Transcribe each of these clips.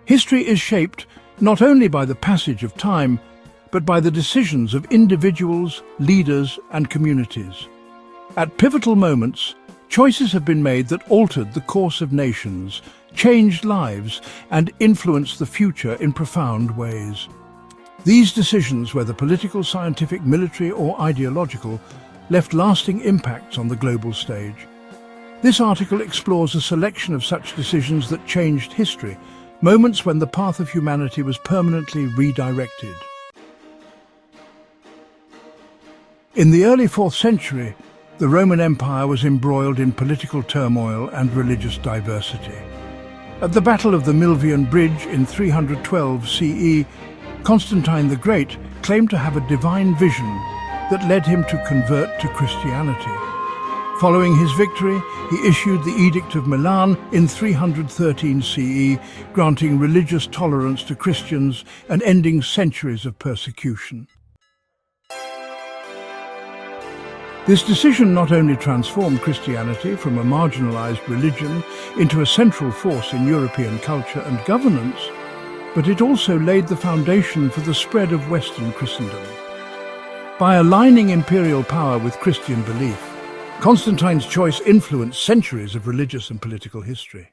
History is shaped not only by the passage of time, but by the decisions of individuals, leaders, and communities. At pivotal moments, choices have been made that altered the course of nations, changed lives, and influenced the future in profound ways. These decisions, whether political, scientific, military, or ideological, left lasting impacts on the global stage. This article explores a selection of such decisions that changed history, moments when the path of humanity was permanently redirected. In the early 4th century, the Roman Empire was embroiled in political turmoil and religious diversity. At the Battle of the Milvian Bridge in 312 CE, Constantine the Great claimed to have a divine vision that led him to convert to Christianity. Following his victory, he issued the Edict of Milan in 313 CE, granting religious tolerance to Christians and ending centuries of persecution. This decision not only transformed Christianity from a marginalized religion into a central force in European culture and governance, but it also laid the foundation for the spread of Western Christendom. By aligning imperial power with Christian belief, Constantine's choice influenced centuries of religious and political history.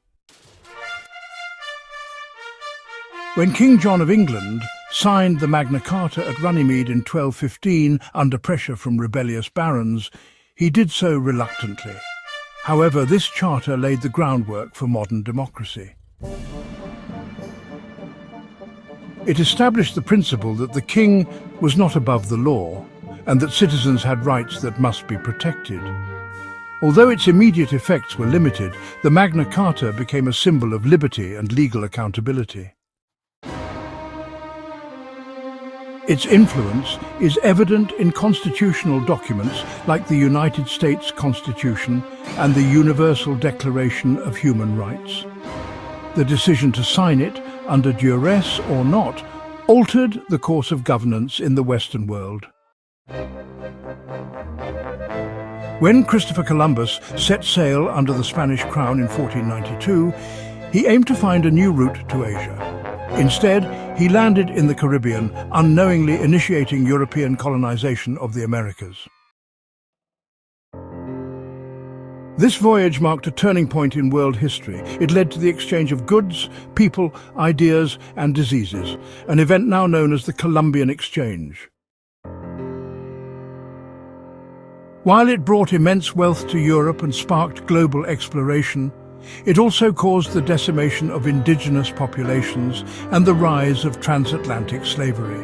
When King John of England signed the Magna Carta at Runnymede in 1215 under pressure from rebellious barons, he did so reluctantly. However, this charter laid the groundwork for modern democracy. It established the principle that the king was not above the law, and that citizens had rights that must be protected. Although its immediate effects were limited, the Magna Carta became a symbol of liberty and legal accountability. Its influence is evident in constitutional documents like the United States Constitution and the Universal Declaration of Human Rights. The decision to sign it, under duress or not, altered the course of governance in the Western world. When Christopher Columbus set sail under the Spanish crown in 1492, he aimed to find a new route to Asia. Instead, he landed in the Caribbean, unknowingly initiating European colonization of the Americas. This voyage marked a turning point in world history. It led to the exchange of goods, people, ideas, and diseases, an event now known as the Columbian Exchange. While it brought immense wealth to Europe and sparked global exploration, it also caused the decimation of indigenous populations and the rise of transatlantic slavery.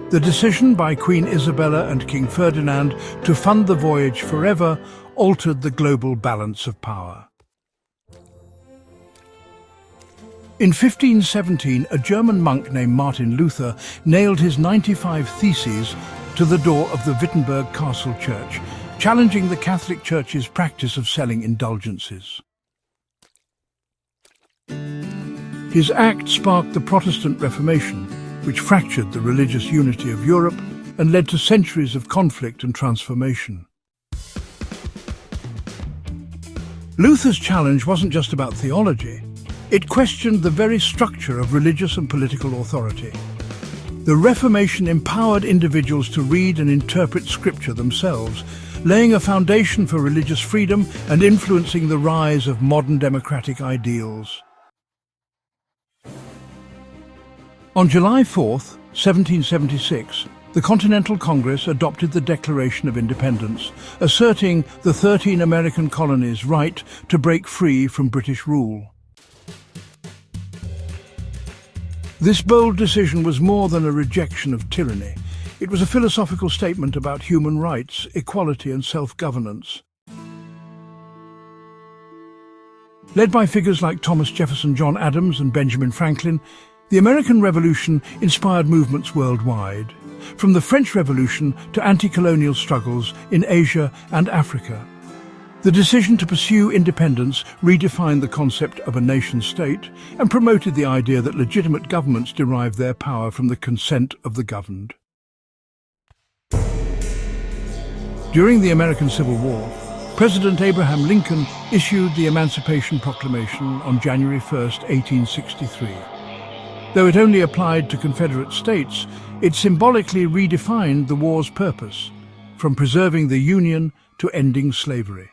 The decision by Queen Isabella and King Ferdinand to fund the voyage forever altered the global balance of power. In 1517, a German monk named Martin Luther nailed his 95 Theses to the door of the Wittenberg Castle Church, challenging the Catholic Church's practice of selling indulgences. His act sparked the Protestant Reformation, which fractured the religious unity of Europe and led to centuries of conflict and transformation. Luther's challenge wasn't just about theology. It questioned the very structure of religious and political authority. The Reformation empowered individuals to read and interpret Scripture themselves, laying a foundation for religious freedom and influencing the rise of modern democratic ideals. On July 4, 1776, the Continental Congress adopted the Declaration of Independence, asserting the 13 American colonies' right to break free from British rule. This bold decision was more than a rejection of tyranny. It was a philosophical statement about human rights, equality, and self-governance. Led by figures like Thomas Jefferson, John Adams, and Benjamin Franklin, the American Revolution inspired movements worldwide, from the French Revolution to anti-colonial struggles in Asia and Africa. The decision to pursue independence redefined the concept of a nation-state and promoted the idea that legitimate governments derived their power from the consent of the governed. During the American Civil War, President Abraham Lincoln issued the Emancipation Proclamation on January 1, 1863. Though it only applied to Confederate states, it symbolically redefined the war's purpose, from preserving the Union to ending slavery.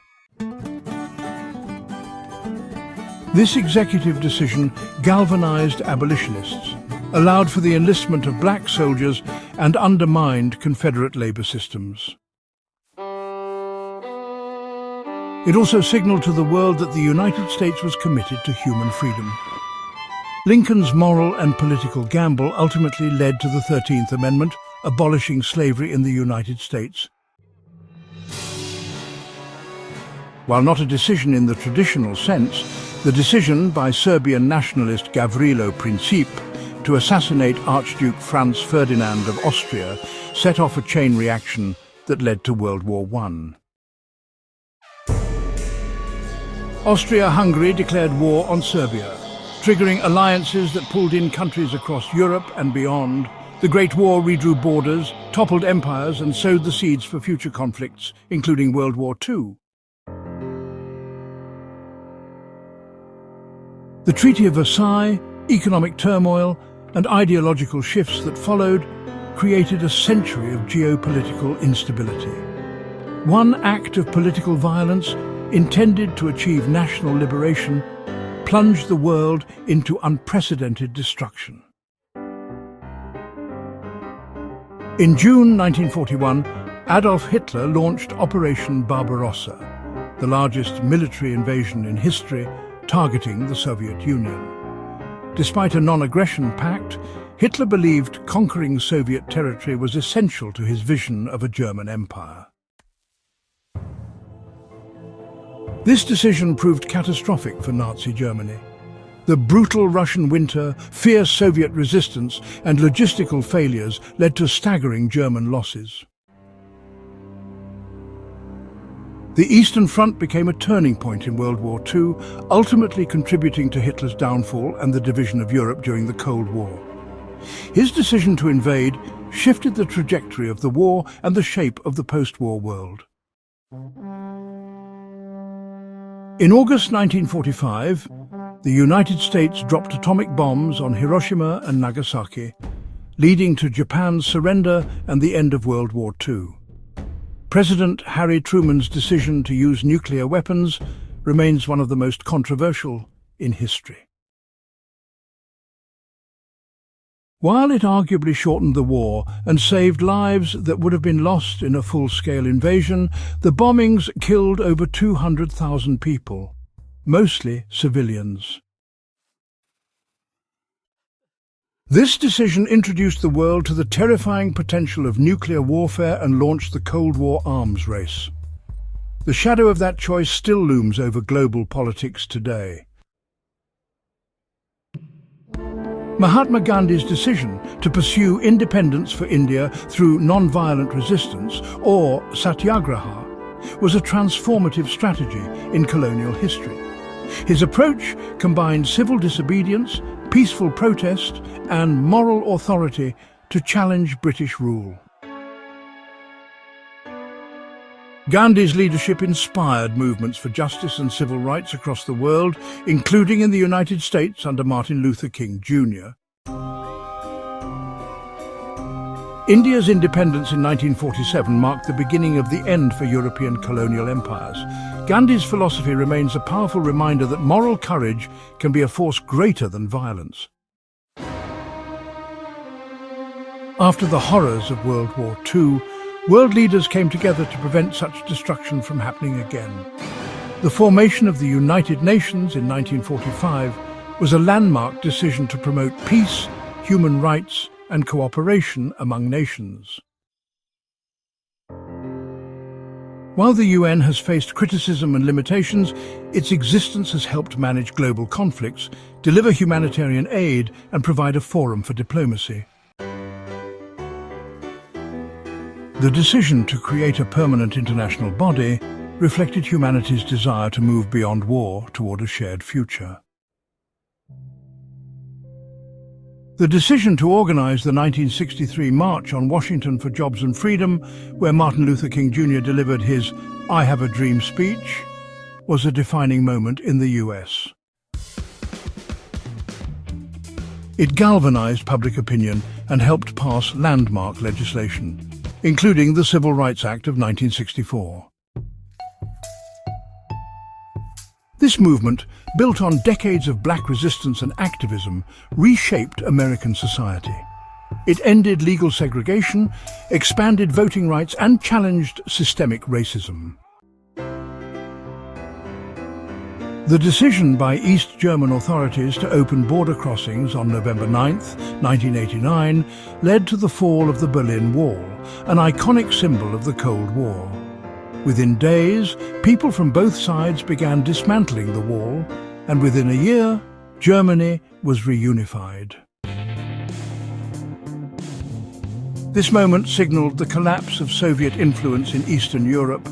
This executive decision galvanized abolitionists, allowed for the enlistment of black soldiers, and undermined Confederate labor systems. It also signaled to the world that the United States was committed to human freedom. Lincoln's moral and political gamble ultimately led to the 13th Amendment, abolishing slavery in the United States. While not a decision in the traditional sense, the decision by Serbian nationalist Gavrilo Princip to assassinate Archduke Franz Ferdinand of Austria set off a chain reaction that led to World War I. Austria-Hungary declared war on Serbia, triggering alliances that pulled in countries across Europe and beyond. The Great War redrew borders, toppled empires, and sowed the seeds for future conflicts, including World War II. The Treaty of Versailles, economic turmoil, and ideological shifts that followed created a century of geopolitical instability. One act of political violence, intended to achieve national liberation, plunged the world into unprecedented destruction. In June 1941, Adolf Hitler launched Operation Barbarossa, the largest military invasion in history, targeting the Soviet Union. Despite a non-aggression pact, Hitler believed conquering Soviet territory was essential to his vision of a German empire. This decision proved catastrophic for Nazi Germany. The brutal Russian winter, fierce Soviet resistance, and logistical failures led to staggering German losses. The Eastern Front became a turning point in World War II, ultimately contributing to Hitler's downfall and the division of Europe during the Cold War. His decision to invade shifted the trajectory of the war and the shape of the post-war world. In August 1945, the United States dropped atomic bombs on Hiroshima and Nagasaki, leading to Japan's surrender and the end of World War II. President Harry Truman's decision to use nuclear weapons remains one of the most controversial in history. While it arguably shortened the war and saved lives that would have been lost in a full-scale invasion, the bombings killed over 200,000 people, mostly civilians. This decision introduced the world to the terrifying potential of nuclear warfare and launched the Cold War arms race. The shadow of that choice still looms over global politics today. Mahatma Gandhi's decision to pursue independence for India through non-violent resistance, or satyagraha, was a transformative strategy in colonial history. His approach combined civil disobedience, peaceful protest, and moral authority to challenge British rule. Gandhi's leadership inspired movements for justice and civil rights across the world, including in the United States under Martin Luther King Jr. India's independence in 1947 marked the beginning of the end for European colonial empires. Gandhi's philosophy remains a powerful reminder that moral courage can be a force greater than violence. After the horrors of World War II, world leaders came together to prevent such destruction from happening again. The formation of the United Nations in 1945 was a landmark decision to promote peace, human rights, and cooperation among nations. While the UN has faced criticism and limitations, its existence has helped manage global conflicts, deliver humanitarian aid, and provide a forum for diplomacy. The decision to create a permanent international body reflected humanity's desire to move beyond war toward a shared future. The decision to organize the 1963 March on Washington for Jobs and Freedom, where Martin Luther King Jr. delivered his "I Have a Dream" speech, was a defining moment in the US. It galvanized public opinion and helped pass landmark legislation, including the Civil Rights Act of 1964. This movement, built on decades of black resistance and activism, reshaped American society. It ended legal segregation, expanded voting rights, and challenged systemic racism. The decision by East German authorities to open border crossings on November 9, 1989, led to the fall of the Berlin Wall, an iconic symbol of the Cold War. Within days, people from both sides began dismantling the wall, and within a year, Germany was reunified. This moment signaled the collapse of Soviet influence in Eastern Europe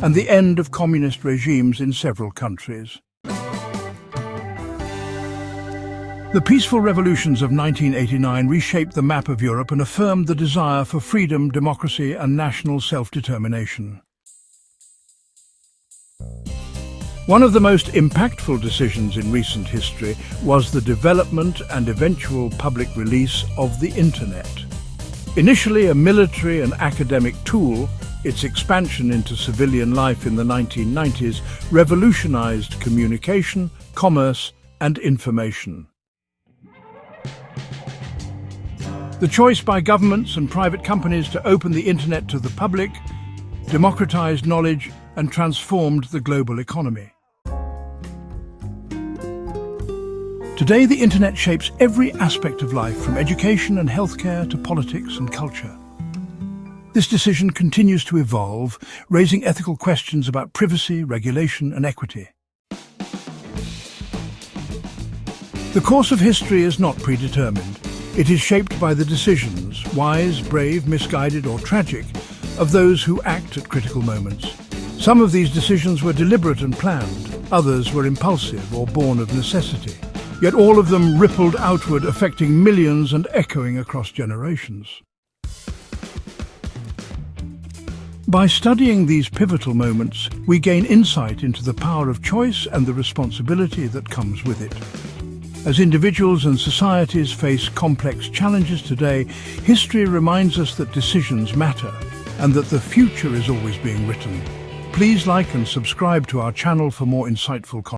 and the end of communist regimes in several countries. The peaceful revolutions of 1989 reshaped the map of Europe and affirmed the desire for freedom, democracy, and national self-determination. One of the most impactful decisions in recent history was the development and eventual public release of the Internet. Initially a military and academic tool, its expansion into civilian life in the 1990s revolutionized communication, commerce, and information. The choice by governments and private companies to open the Internet to the public democratized knowledge and transformed the global economy. Today, the Internet shapes every aspect of life, from education and healthcare to politics and culture. This decision continues to evolve, raising ethical questions about privacy, regulation, and equity. The course of history is not predetermined. It is shaped by the decisions, wise, brave, misguided, or tragic, of those who act at critical moments. Some of these decisions were deliberate and planned, others were impulsive or born of necessity. Yet all of them rippled outward, affecting millions and echoing across generations. By studying these pivotal moments, we gain insight into the power of choice and the responsibility that comes with it. As individuals and societies face complex challenges today, history reminds us that decisions matter and that the future is always being written. Please like and subscribe to our channel for more insightful content.